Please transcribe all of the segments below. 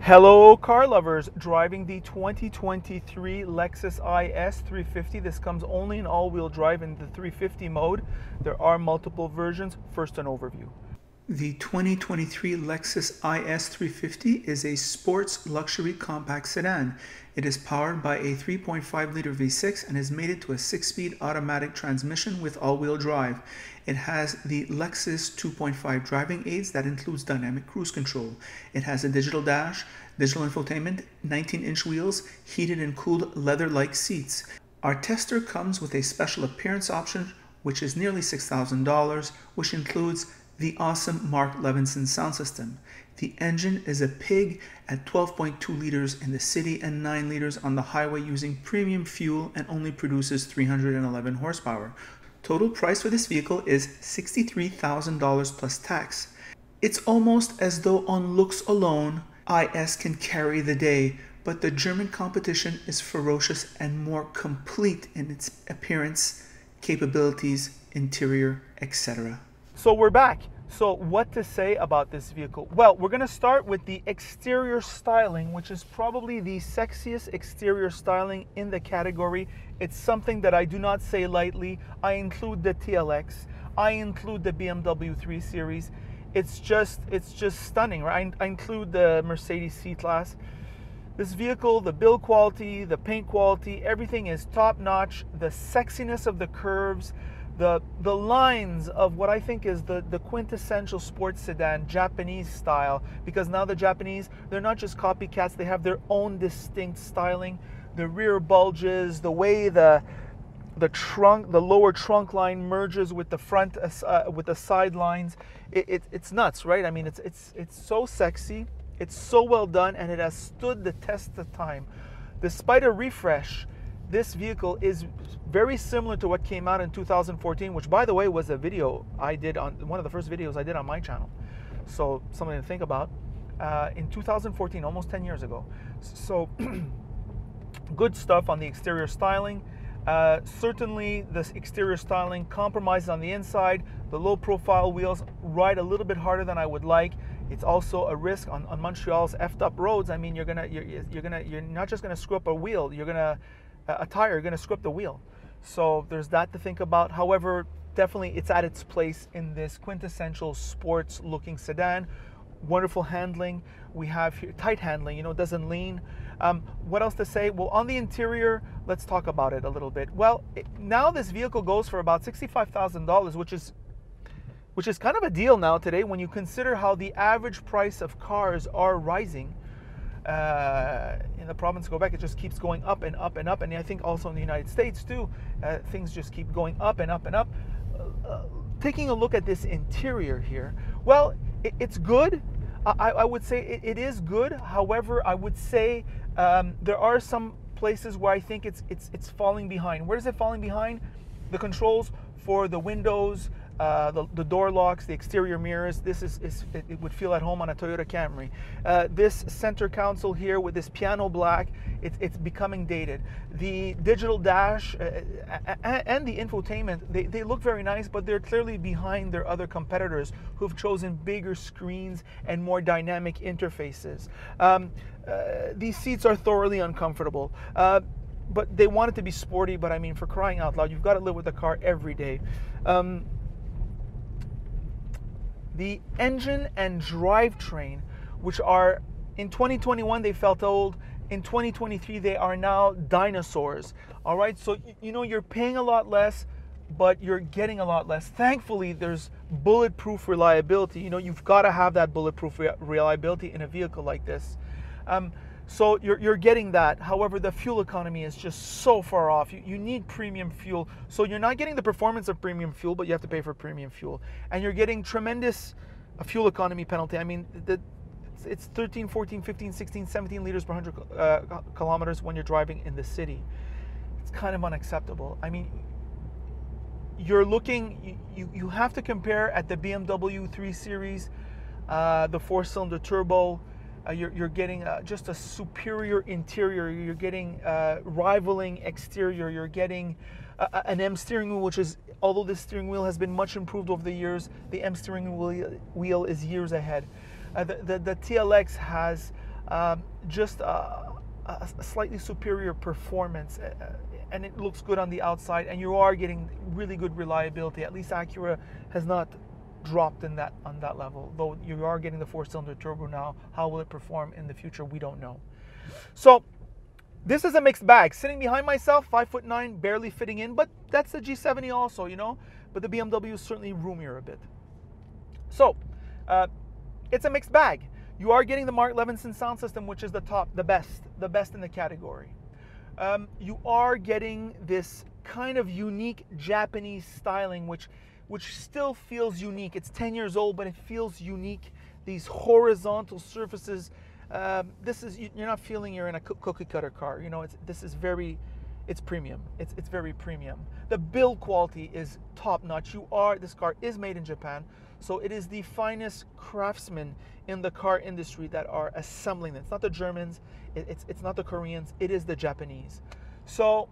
Hello car lovers, driving the 2023 Lexus IS 350. This comes only in all-wheel drive in the 350 mode. There are multiple versions. First, an overview. The 2023 Lexus IS 350 is a sports luxury compact sedan. It is powered by a 3.5-liter V6 and is mated to a 6-speed automatic transmission with all-wheel drive. It has the Lexus 2.5 driving aids that includes dynamic cruise control. It has a digital dash, digital infotainment, 19-inch wheels, heated and cooled leather-like seats. Our tester comes with a special appearance option, which is nearly $6,000, which includes the awesome Mark Levinson sound system. The engine is a pig at 12.2 liters in the city and 9 liters on the highway using premium fuel and only produces 311 horsepower. Total price for this vehicle is $63,000 plus tax. It's almost as though on looks alone, IS can carry the day, but the German competition is ferocious and more complete in its appearance, capabilities, interior, etc. So we're back. So what to say about this vehicle? Well, we're going to start with the exterior styling, which is probably the sexiest exterior styling in the category. It's something that I do not say lightly. I include the TLX. I include the BMW 3 Series. It's just stunning, right? I include the Mercedes C-Class. This vehicle, the build quality, the paint quality, everything is top notch. The sexiness of the curves, the lines of what I think is the quintessential sports sedan, Japanese style, because now the Japanese, they're not just copycats, they have their own distinct styling. The rear bulges, the way the lower trunk line merges with the front, with the side lines, it's nuts, right? I mean, it's so sexy, it's so well done, and it has stood the test of time. Despite a refresh, this vehicle is very similar to what came out in 2014, which, by the way, was a video I did on one of the first videos I did on my channel. So something to think about. In 2014, almost 10 years ago. So good stuff on the exterior styling. Certainly, this exterior styling compromises on the inside. The low-profile wheels ride a little bit harder than I would like. It's also a risk on Montreal's effed up roads. I mean, you're not just gonna screw up a wheel. You're gonna you're gonna screw up the wheel. So there's that to think about. However, definitely it's at its place in this quintessential sports-looking sedan. Wonderful handling. We have here tight handling. You know, it doesn't lean. What else to say? Well, on the interior, let's talk about it a little bit. Well, now this vehicle goes for about $65,000, which is kind of a deal now today when you consider how the average price of cars are rising. In the province of Quebec, it just keeps going up and up and up, and I think also in the United States too, things just keep going up and up and up. Taking a look at this interior here, well, it's good. I would say it is good. However, I would say there are some places where I think it's falling behind. Where is it falling behind? The controls for the windows, the door locks, the exterior mirrors. It would feel at home on a Toyota Camry. This center console here with this piano black, it's becoming dated. The digital dash and the infotainment, they look very nice, but they're clearly behind their other competitors who've chosen bigger screens and more dynamic interfaces. These seats are thoroughly uncomfortable. But they want it to be sporty, but I mean, for crying out loud, you've got to live with the car every day. The engine and drivetrain, which are, in 2021, they felt old. In 2023, they are now dinosaurs. All right, so, you know, you're paying a lot less, but you're getting a lot less. Thankfully, there's bulletproof reliability. You know, you've got to have that bulletproof reliability in a vehicle like this. So you're getting that. However, the fuel economy is just so far off. You need premium fuel. So you're not getting the performance of premium fuel, but you have to pay for premium fuel. And you're getting tremendous fuel economy penalty. I mean, it's 13, 14, 15, 16, 17 liters per 100 kilometers when you're driving in the city. It's kind of unacceptable. I mean, you're looking, you have to compare at the BMW 3 Series, the 4-cylinder turbo. You're getting just a superior interior. You're getting rivaling exterior. You're getting an M steering wheel, which is, although this steering wheel has been much improved over the years, the M steering wheel is years ahead. The TLX has just a slightly superior performance, and it looks good on the outside, and you are getting really good reliability. At least Acura has not dropped on that level, though you are getting the 4-cylinder turbo now. How will it perform in the future? We don't know. So this is a mixed bag. Sitting behind myself, 5'9", barely fitting in, but that's the G70 also, you know. But the BMW is certainly roomier a bit. So it's a mixed bag. You are getting the Mark Levinson sound system, which is the top, the best in the category. You are getting this kind of unique Japanese styling, which still feels unique. It's 10 years old, but it feels unique. These horizontal surfaces. You're not feeling you're in a cookie cutter car. You know, it's premium. It's very premium. The build quality is top notch. This car is made in Japan, so it is the finest craftsmen in the car industry that are assembling it. It's not the Germans, it's not the Koreans, it is the Japanese. So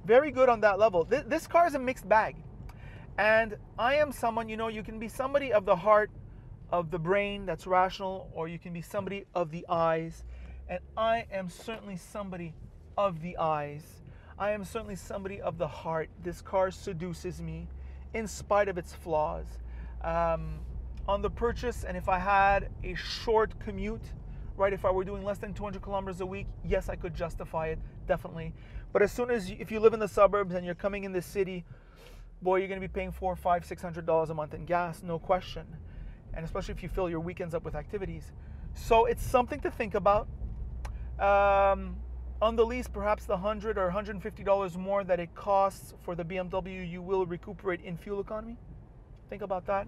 very good on that level. This car is a mixed bag. And I am someone, you know, you can be somebody of the heart, of the brain that's rational, or you can be somebody of the eyes. And I am certainly somebody of the eyes. I am certainly somebody of the heart. This car seduces me in spite of its flaws. On the purchase, and if I had a short commute, right, if I were doing less than 200 kilometers a week, yes, I could justify it, definitely. But as soon as if you live in the suburbs and you're coming in the city, boy, you're going to be paying $400, $500, $600 a month in gas, no question. And especially if you fill your weekends up with activities. So it's something to think about. On the lease, perhaps the $100 or $150 more that it costs for the BMW, you will recuperate in fuel economy. Think about that.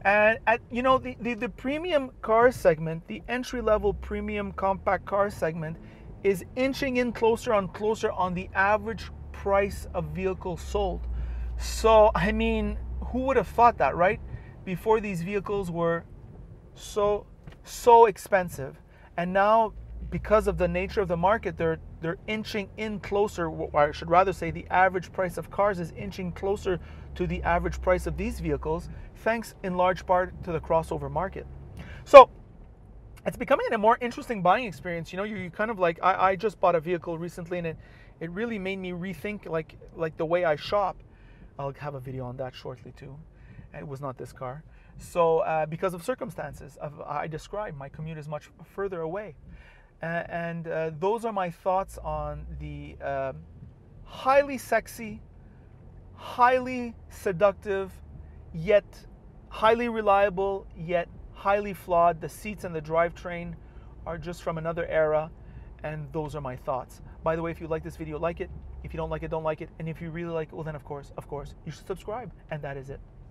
And the premium car segment, the entry-level premium compact car segment, is inching in closer on the average price of vehicles sold. So, I mean, who would have thought that, right? Before, these vehicles were so expensive, and now, because of the nature of the market, they're inching in closer, or I should rather say the average price of cars is inching closer to the average price of these vehicles, thanks in large part to the crossover market. So it's becoming a more interesting buying experience. You know, you kind of like, I just bought a vehicle recently, and it really made me rethink like the way I shop. I'll have a video on that shortly too. It was not this car. So because of circumstances I described, my commute is much further away. And those are my thoughts on the highly sexy, highly seductive, yet highly reliable, yet highly flawed. The seats and the drivetrain are just from another era, and those are my thoughts. By the way, if you like this video, like it. If you don't like it, don't like it. And if you really like it, well then of course, you should subscribe. And that is it.